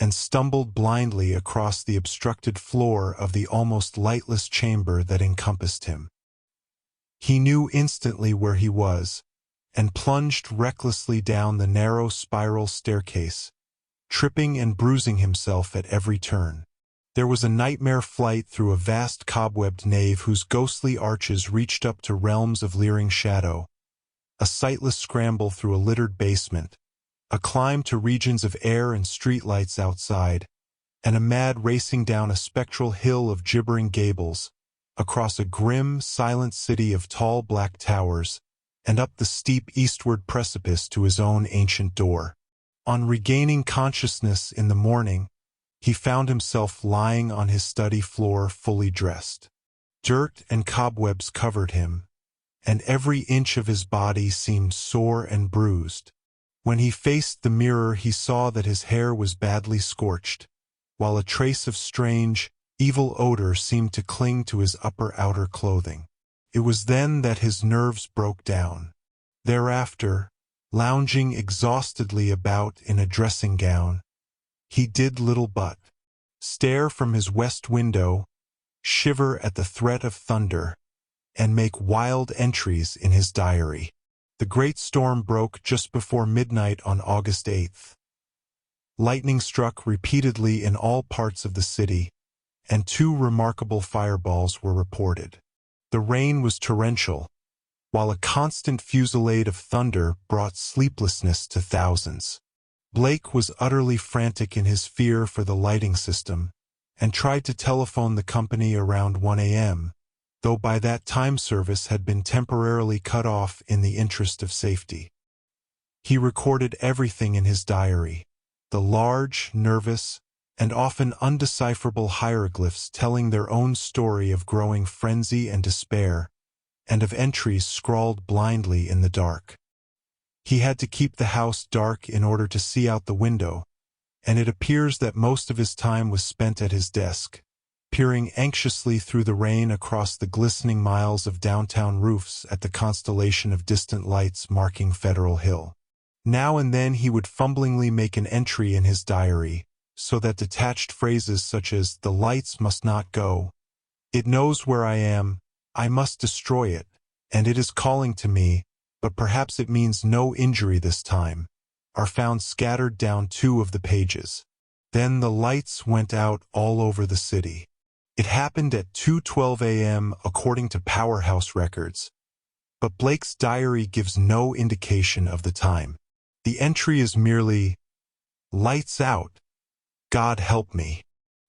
S2: and stumbled blindly across the obstructed floor of the almost lightless chamber that encompassed him. He knew instantly where he was, and plunged recklessly down the narrow spiral staircase, tripping and bruising himself at every turn. There was a nightmare flight through a vast cobwebbed nave whose ghostly arches reached up to realms of leering shadow, a sightless scramble through a littered basement, a climb to regions of air and streetlights outside, and a mad racing down a spectral hill of gibbering gables, across a grim, silent city of tall black towers, and up the steep eastward precipice to his own ancient door. On regaining consciousness in the morning, he found himself lying on his study floor fully dressed. Dirt and cobwebs covered him, and every inch of his body seemed sore and bruised. When he faced the mirror he saw that his hair was badly scorched, while a trace of strange, evil odor seemed to cling to his outer clothing. It was then that his nerves broke down. Thereafter, lounging exhaustedly about in a dressing gown, he did little but stare from his west window, shiver at the threat of thunder, and make wild entries in his diary. The great storm broke just before midnight on August 8th. Lightning struck repeatedly in all parts of the city, and 2 remarkable fireballs were reported. The rain was torrential, while a constant fusillade of thunder brought sleeplessness to thousands. Blake was utterly frantic in his fear for the lighting system, and tried to telephone the company around 1 a.m., though by that time service had been temporarily cut off in the interest of safety. He recorded everything in his diary, the large, nervous, and often undecipherable hieroglyphs telling their own story of growing frenzy and despair, and of entries scrawled blindly in the dark. He had to keep the house dark in order to see out the window, and it appears that most of his time was spent at his desk, peering anxiously through the rain across the glistening miles of downtown roofs at the constellation of distant lights marking Federal Hill. Now and then he would fumblingly make an entry in his diary, so that detached phrases such as, "The lights must not go," "It knows where I am," "I must destroy it," and "It is calling to me, but perhaps it means no injury this time," are found scattered down 2 of the pages. Then the lights went out all over the city. It happened at 2:12 a.m. according to Powerhouse records, but Blake's diary gives no indication of the time. The entry is merely, "Lights out. God help me."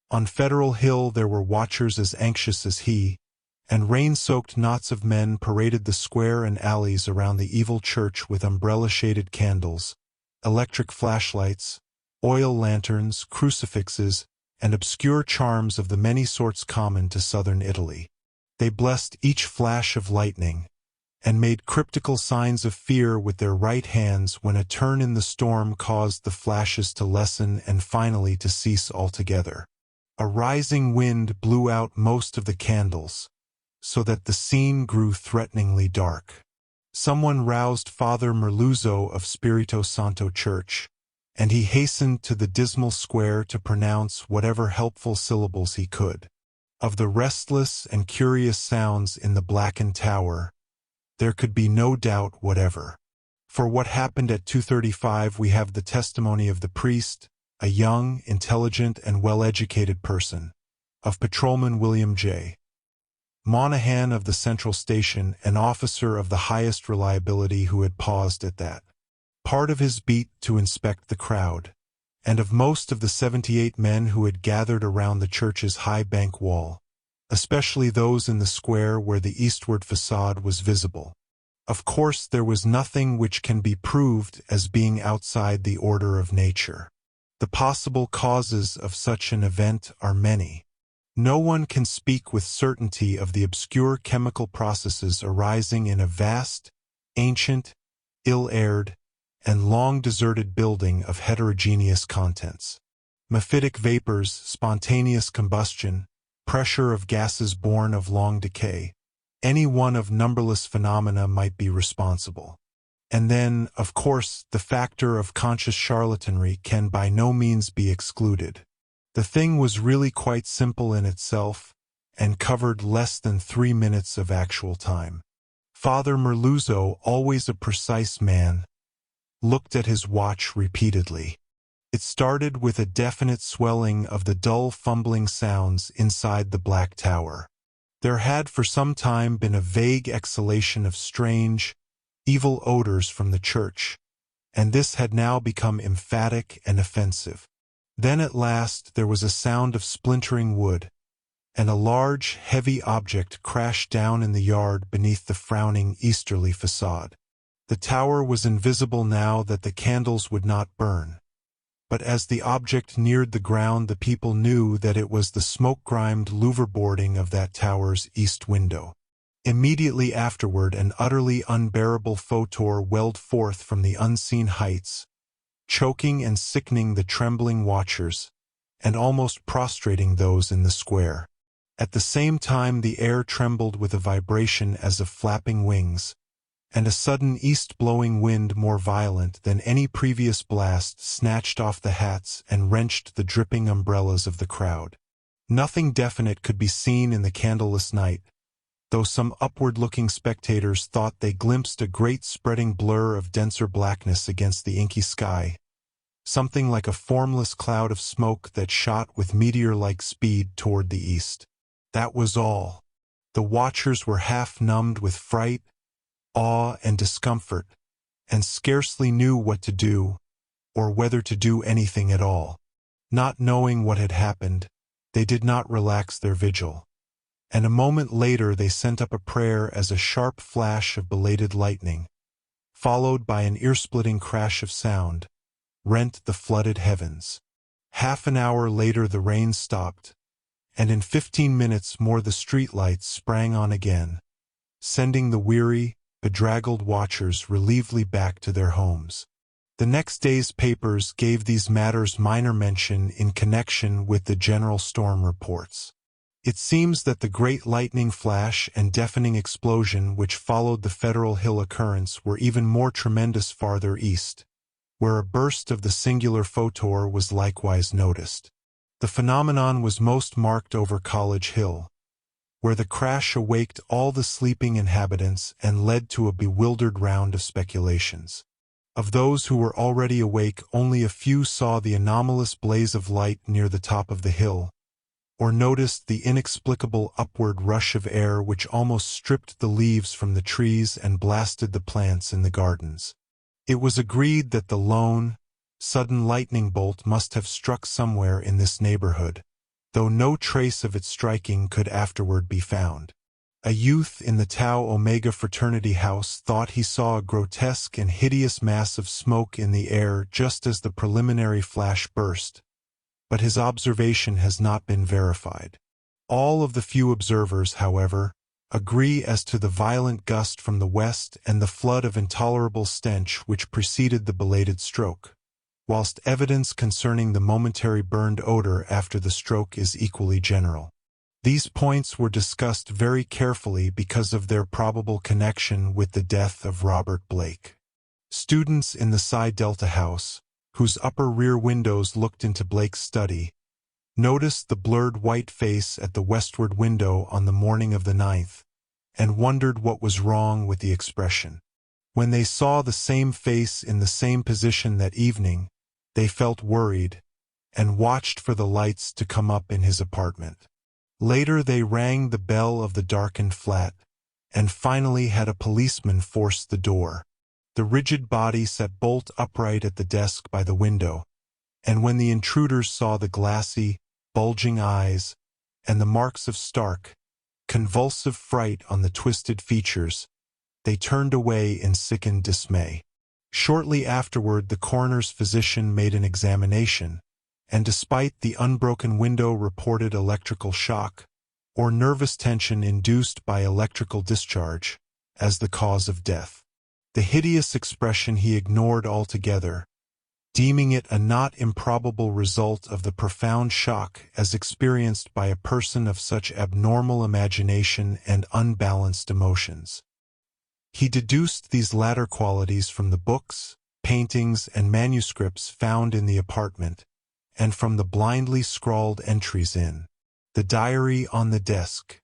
S2: On Federal Hill there were watchers as anxious as he, and rain-soaked knots of men paraded the square and alleys around the evil church with umbrella-shaded candles, electric flashlights, oil lanterns, crucifixes, and obscure charms of the many sorts common to southern Italy. They blessed each flash of lightning, and made cryptical signs of fear with their right hands when a turn in the storm caused the flashes to lessen and finally to cease altogether. A rising wind blew out most of the candles, so that the scene grew threateningly dark. Someone roused Father Merluzzo of Spirito Santo Church, and he hastened to the dismal square to pronounce whatever helpful syllables he could. Of the restless and curious sounds in the blackened tower, there could be no doubt whatever. For what happened at 2:35 we have the testimony of the priest, a young, intelligent, and well-educated person, of Patrolman William J. Monahan of the Central Station, an officer of the highest reliability who had paused at that part of his beat to inspect the crowd, and of most of the 78 men who had gathered around the church's high bank wall, especially those in the square where the eastward facade was visible. Of course, there was nothing which can be proved as being outside the order of nature. The possible causes of such an event are many. No one can speak with certainty of the obscure chemical processes arising in a vast, ancient, ill-aired, and long-deserted building of heterogeneous contents. Mephitic vapors, spontaneous combustion, pressure of gases born of long decay, any one of numberless phenomena might be responsible. And then, of course, the factor of conscious charlatanry can by no means be excluded. The thing was really quite simple in itself, and covered less than 3 minutes of actual time. Father Merluzzo, always a precise man, looked at his watch repeatedly. It started with a definite swelling of the dull fumbling sounds inside the black tower. There had for some time been a vague exhalation of strange, evil odors from the church, and this had now become emphatic and offensive. Then at last there was a sound of splintering wood, and a large, heavy object crashed down in the yard beneath the frowning easterly facade. The tower was invisible now that the candles would not burn, but as the object neared the ground the people knew that it was the smoke-grimed louver boarding of that tower's east window. Immediately afterward an utterly unbearable photor welled forth from the unseen heights, choking and sickening the trembling watchers, and almost prostrating those in the square. At the same time the air trembled with a vibration as of flapping wings, and a sudden east-blowing wind more violent than any previous blast snatched off the hats and wrenched the dripping umbrellas of the crowd. Nothing definite could be seen in the candleless night, though some upward-looking spectators thought they glimpsed a great spreading blur of denser blackness against the inky sky, something like a formless cloud of smoke that shot with meteor-like speed toward the east. That was all. The watchers were half-numbed with fright, awe, and discomfort, and scarcely knew what to do, or whether to do anything at all. Not knowing what had happened, they did not relax their vigil, and a moment later they sent up a prayer as a sharp flash of belated lightning, followed by an ear-splitting crash of sound, rent the flooded heavens. Half an hour later the rain stopped, and in 15 minutes more the streetlights sprang on again, sending the weary, bedraggled watchers relievedly back to their homes. The next day's papers gave these matters minor mention in connection with the general storm reports. It seems that the great lightning flash and deafening explosion which followed the Federal Hill occurrence were even more tremendous farther east, where a burst of the singular photor was likewise noticed. The phenomenon was most marked over College Hill, where the crash awaked all the sleeping inhabitants and led to a bewildered round of speculations. Of those who were already awake, only a few saw the anomalous blaze of light near the top of the hill, or noticed the inexplicable upward rush of air which almost stripped the leaves from the trees and blasted the plants in the gardens. It was agreed that the lone, sudden lightning bolt must have struck somewhere in this neighborhood, though no trace of its striking could afterward be found. A youth in the Tau Omega fraternity house thought he saw a grotesque and hideous mass of smoke in the air just as the preliminary flash burst, but his observation has not been verified. All of the few observers, however, agree as to the violent gust from the west and the flood of intolerable stench which preceded the belated stroke, whilst evidence concerning the momentary burned odor after the stroke is equally general. These points were discussed very carefully because of their probable connection with the death of Robert Blake. Students in the Psi Delta house, whose upper rear windows looked into Blake's study, noticed the blurred white face at the westward window on the morning of the 9th, and wondered what was wrong with the expression. When they saw the same face in the same position that evening, they felt worried, and watched for the lights to come up in his apartment. Later they rang the bell of the darkened flat, and finally had a policeman force the door. The rigid body sat bolt upright at the desk by the window, and when the intruders saw the glassy, bulging eyes, and the marks of stark, convulsive fright on the twisted features, they turned away in sickened dismay. Shortly afterward the coroner's physician made an examination, and despite the unbroken window reported electrical shock, or nervous tension induced by electrical discharge, as the cause of death. The hideous expression he ignored altogether, deeming it a not improbable result of the profound shock as experienced by a person of such abnormal imagination and unbalanced emotions. He deduced these latter qualities from the books, paintings, and manuscripts found in the apartment, and from the blindly scrawled entries in the diary on the desk.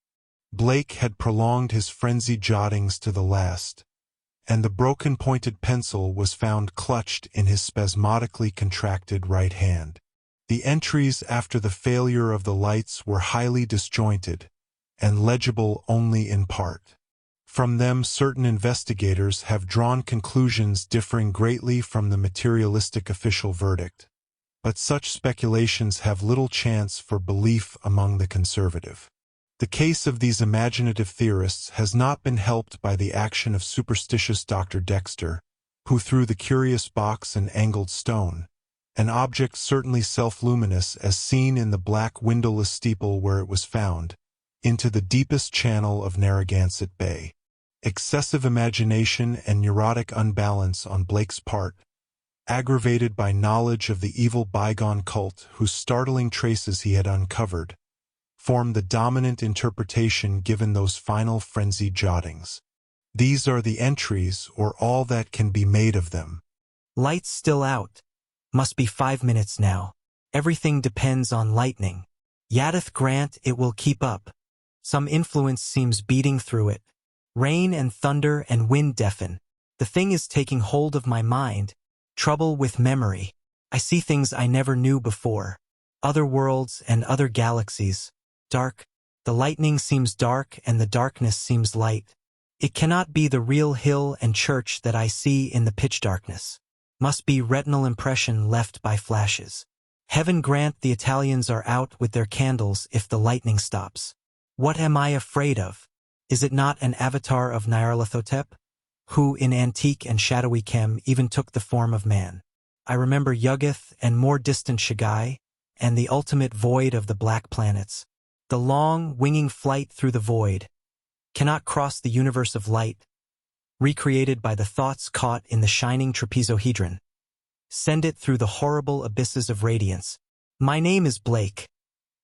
S2: Blake had prolonged his frenzied jottings to the last, and the broken pointed pencil was found clutched in his spasmodically contracted right hand. The entries after the failure of the lights were highly disjointed, and legible only in part. From them certain investigators have drawn conclusions differing greatly from the materialistic official verdict, but such speculations have little chance for belief among the conservative. The case of these imaginative theorists has not been helped by the action of superstitious Dr. Dexter, who threw the curious box and angled stone, an object certainly self-luminous as seen in the black windowless steeple where it was found, into the deepest channel of Narragansett Bay. Excessive imagination and neurotic unbalance on Blake's part, aggravated by knowledge of the evil bygone cult whose startling traces he had uncovered, formed the dominant interpretation given those final frenzied jottings. These are the entries, or all that can be made of them.
S1: Lights still out. Must be 5 minutes now. Everything depends on lightning. Yadeth grant it will keep up. Some influence seems beating through it. Rain and thunder and wind deafen. The thing is taking hold of my mind. Trouble with memory. I see things I never knew before. Other worlds and other galaxies. Dark. The lightning seems dark and the darkness seems light. It cannot be the real hill and church that I see in the pitch darkness. Must be retinal impression left by flashes. Heaven grant the Italians are out with their candles if the lightning stops. What am I afraid of? Is it not an avatar of Nyarlathotep, who in antique and shadowy Chem even took the form of man? I remember Yuggoth and more distant Shagai, and the ultimate void of the black planets. The long, winging flight through the void. cannot cross the universe of light, recreated by the thoughts caught in the shining trapezohedron. Send it through the horrible abysses of radiance. My name is Blake.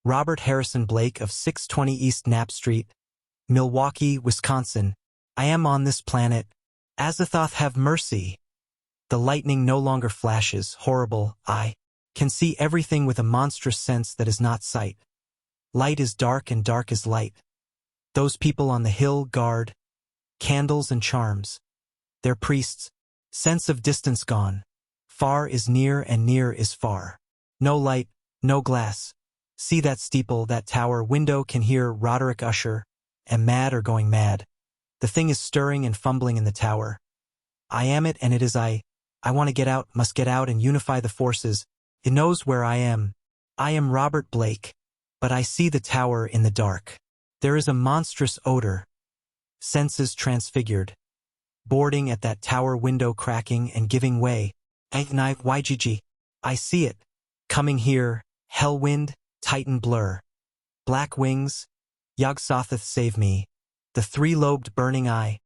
S1: Robert Harrison Blake of 620 East Knapp Street, Milwaukee, Wisconsin. I am on this planet. Azathoth have mercy. The lightning no longer flashes, horrible. I can see everything with a monstrous sense that is not sight. Light is dark and dark is light. Those people on the hill guard, candles and charms. Their priests, sense of distance gone. Far is near and near is far. No light, no glass. See that steeple, that tower, window can hear Roderick Usher. Am mad or going mad. The thing is stirring and fumbling in the tower. I am it and it is I. I want to get out, must get out and unify the forces. It knows where I am. I am Robert Blake. But I see the tower in the dark. There is a monstrous odor. Senses transfigured. Boarding at that tower window cracking and giving way. YGG. I see it. Coming here, hellwind, titan blur. Black wings. Yog-Sothoth save me. The three-lobed burning eye.